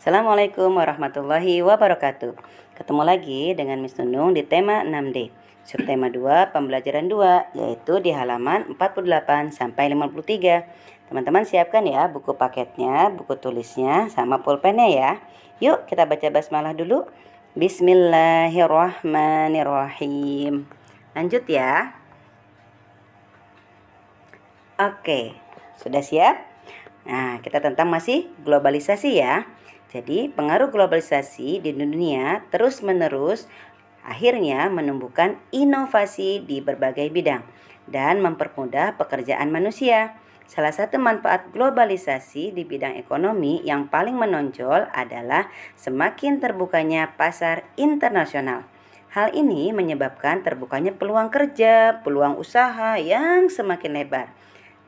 Assalamualaikum warahmatullahi wabarakatuh. Ketemu lagi dengan Miss Nunung di tema 6D. Subtema 2, pembelajaran 2, yaitu di halaman 48 sampai 53. Teman-teman siapkan ya buku paketnya, buku tulisnya, sama pulpennya ya. Yuk kita baca basmalah dulu. Bismillahirrahmanirrahim. Lanjut ya. Oke, sudah siap? Nah, kita tentang masih globalisasi ya. Jadi, pengaruh globalisasi di dunia terus-menerus akhirnya menumbuhkan inovasi di berbagai bidang dan mempermudah pekerjaan manusia. Salah satu manfaat globalisasi di bidang ekonomi yang paling menonjol adalah semakin terbukanya pasar internasional. Hal ini menyebabkan terbukanya peluang kerja, peluang usaha yang semakin lebar,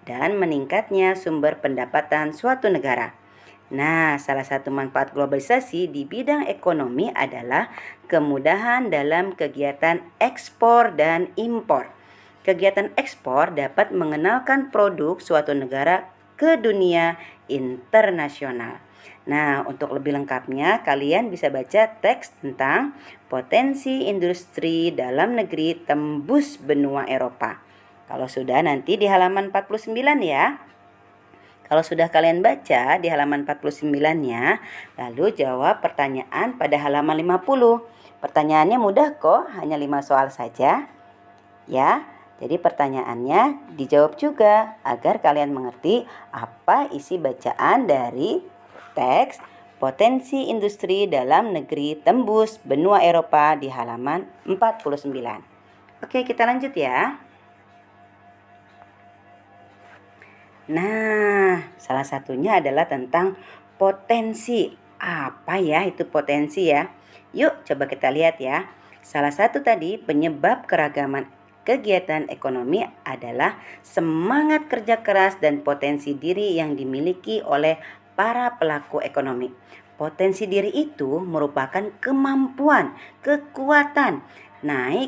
dan meningkatnya sumber pendapatan suatu negara. Nah, salah satu manfaat globalisasi di bidang ekonomi adalah kemudahan dalam kegiatan ekspor dan impor. Kegiatan ekspor dapat mengenalkan produk suatu negara ke dunia internasional. Nah, untuk lebih lengkapnya, kalian bisa baca teks tentang potensi industri dalam negeri tembus benua Eropa. Kalau sudah, nanti di halaman 49 ya. Kalau sudah kalian baca di halaman 49-nya, lalu jawab pertanyaan pada halaman 50. Pertanyaannya mudah kok, hanya 5 soal saja. Ya, jadi pertanyaannya dijawab juga agar kalian mengerti apa isi bacaan dari teks potensi industri dalam negeri tembus benua Eropa di halaman 49. Oke, kita lanjut ya. Nah, salah satunya adalah tentang potensi. Apa ya itu potensi ya? Yuk coba kita lihat ya. Salah satu tadi penyebab keragaman kegiatan ekonomi adalah semangat kerja keras dan potensi diri yang dimiliki oleh para pelaku ekonomi. Potensi diri itu merupakan kemampuan, kekuatan,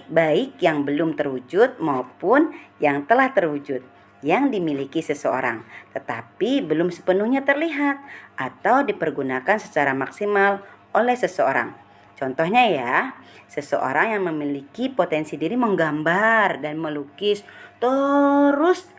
baik yang belum terwujud maupun yang telah terwujud yang dimiliki seseorang, tetapi belum sepenuhnya terlihat atau dipergunakan secara maksimal oleh seseorang. Contohnya ya, seseorang yang memiliki potensi diri menggambar dan melukis, terus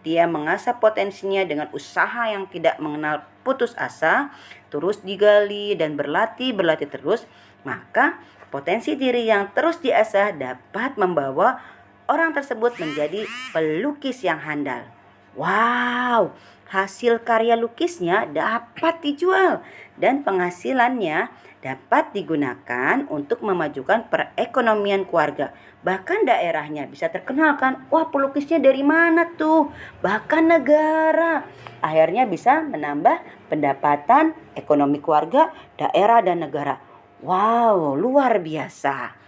dia mengasah potensinya dengan usaha yang tidak mengenal putus asa, terus digali dan berlatih terus, maka potensi diri yang terus diasah dapat membawa orang tersebut menjadi pelukis yang handal. Wow, hasil karya lukisnya dapat dijual dan penghasilannya dapat digunakan untuk memajukan perekonomian keluarga. Bahkan daerahnya bisa terkenal kan, wah pelukisnya dari mana tuh? Bahkan negara. Akhirnya bisa menambah pendapatan ekonomi keluarga, daerah dan negara. Wow, luar biasa.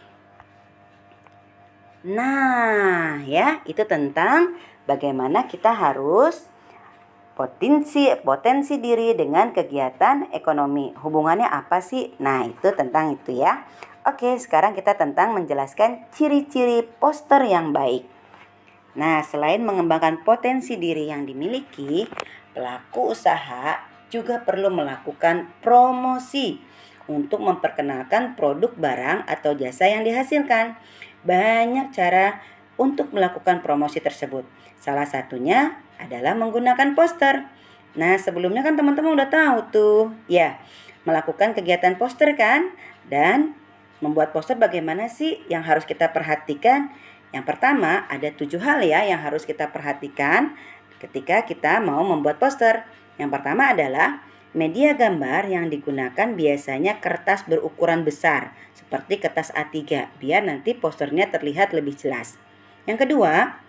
Nah, ya, itu tentang bagaimana kita harus potensi diri dengan kegiatan ekonomi. Hubungannya apa sih? Nah, itu tentang itu ya. Oke, sekarang kita tentang menjelaskan ciri-ciri poster yang baik. Nah, selain mengembangkan potensi diri yang dimiliki, pelaku usaha juga perlu melakukan promosi untuk memperkenalkan produk barang atau jasa yang dihasilkan. Banyak cara untuk melakukan promosi tersebut. Salah satunya adalah menggunakan poster. Nah, sebelumnya kan teman-teman udah tahu tuh, ya, melakukan kegiatan poster kan? Dan membuat poster bagaimana sih yang harus kita perhatikan? Yang pertama, ada 7 hal ya yang harus kita perhatikan ketika kita mau membuat poster. Yang pertama adalah media gambar yang digunakan biasanya kertas berukuran besar seperti kertas A3 biar nanti posternya terlihat lebih jelas. Yang kedua,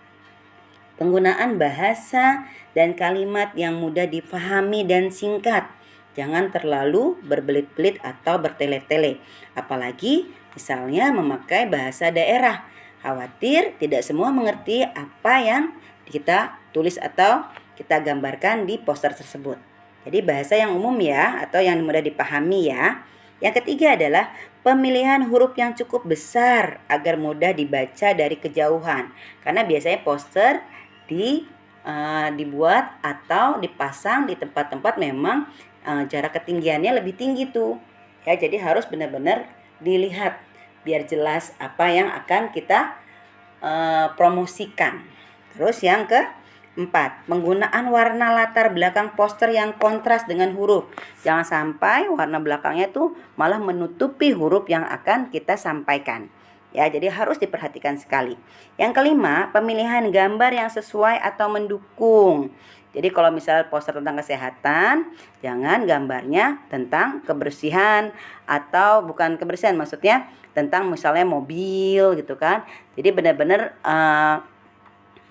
penggunaan bahasa dan kalimat yang mudah dipahami dan singkat. Jangan terlalu berbelit-belit atau bertele-tele. Apalagi misalnya memakai bahasa daerah. Khawatir tidak semua mengerti apa yang kita tulis atau kita gambarkan di poster tersebut. Jadi bahasa yang umum ya, atau yang mudah dipahami ya. Yang ketiga adalah pemilihan huruf yang cukup besar agar mudah dibaca dari kejauhan. Karena biasanya poster dibuat atau dipasang di tempat-tempat memang jarak ketinggiannya lebih tinggi tuh. Ya, jadi harus benar-benar dilihat biar jelas apa yang akan kita promosikan. Terus yang keempat, penggunaan warna latar belakang poster yang kontras dengan huruf. Jangan sampai warna belakangnya tuh malah menutupi huruf yang akan kita sampaikan. Ya, jadi harus diperhatikan sekali. Yang kelima, pemilihan gambar yang sesuai atau mendukung. Jadi kalau misalnya poster tentang kesehatan, jangan gambarnya tentang kebersihan atau bukan kebersihan, maksudnya tentang misalnya mobil gitu kan. Jadi benar-benar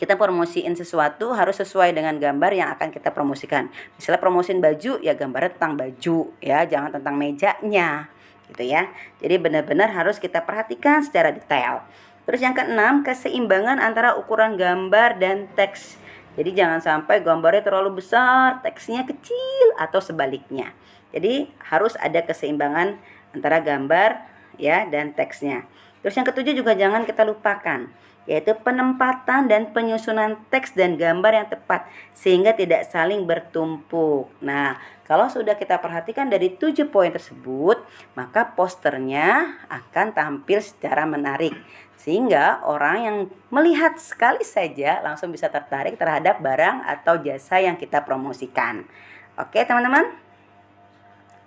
kita promosiin sesuatu harus sesuai dengan gambar yang akan kita promosikan. Misalnya promosiin baju, ya gambarnya tentang baju ya, jangan tentang mejanya gitu ya. Jadi benar-benar harus kita perhatikan secara detail. Terus yang keenam, keseimbangan antara ukuran gambar dan teks. Jadi jangan sampai gambarnya terlalu besar, teksnya kecil atau sebaliknya. Jadi harus ada keseimbangan antara gambar ya dan teksnya. Terus yang ketujuh juga jangan kita lupakan, yaitu penempatan dan penyusunan teks dan gambar yang tepat sehingga tidak saling bertumpuk. Nah, kalau sudah kita perhatikan dari 7 poin tersebut, maka posternya akan tampil secara menarik sehingga orang yang melihat sekali saja langsung bisa tertarik terhadap barang atau jasa yang kita promosikan. Oke, teman-teman?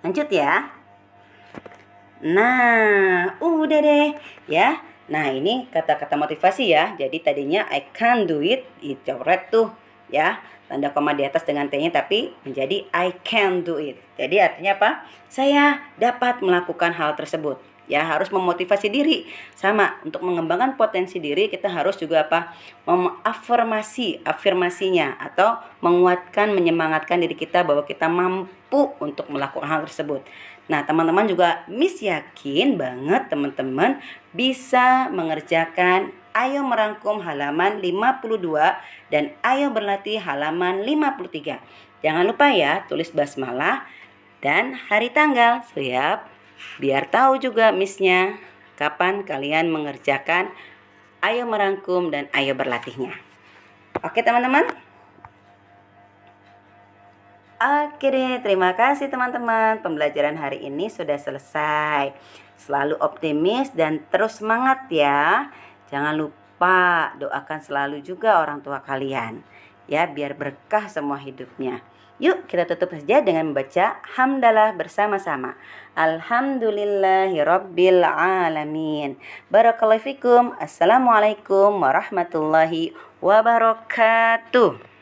Lanjut ya. Nah, udah deh ya. Nah, ini kata-kata motivasi ya. Jadi tadinya I can do it, dicoret tuh ya. Tanda koma di atas dengan T-nya tapi menjadi I can do it. Jadi artinya apa? Saya dapat melakukan hal tersebut. Ya, harus memotivasi diri. Sama, untuk mengembangkan potensi diri kita harus juga apa? Afirmasinya atau menguatkan, menyemangatkan diri kita bahwa kita mampu untuk melakukan hal tersebut. Nah, teman-teman juga Miss yakin banget teman-teman bisa mengerjakan ayo merangkum halaman 52 dan ayo berlatih halaman 53. Jangan lupa ya tulis basmalah dan hari tanggal. Siap? Biar tahu juga Missnya kapan kalian mengerjakan ayo merangkum dan ayo berlatihnya. Oke teman-teman? Oke deh, terima kasih teman-teman. Pembelajaran hari ini sudah selesai. Selalu optimis dan terus semangat ya. Jangan lupa doakan selalu juga orang tua kalian. Ya, biar berkah semua hidupnya. Yuk kita tutup saja dengan membaca hamdalah bersama-sama. Alhamdulillahirabbil alamin. Barakallahu fikum. Assalamualaikum warahmatullahi wabarakatuh.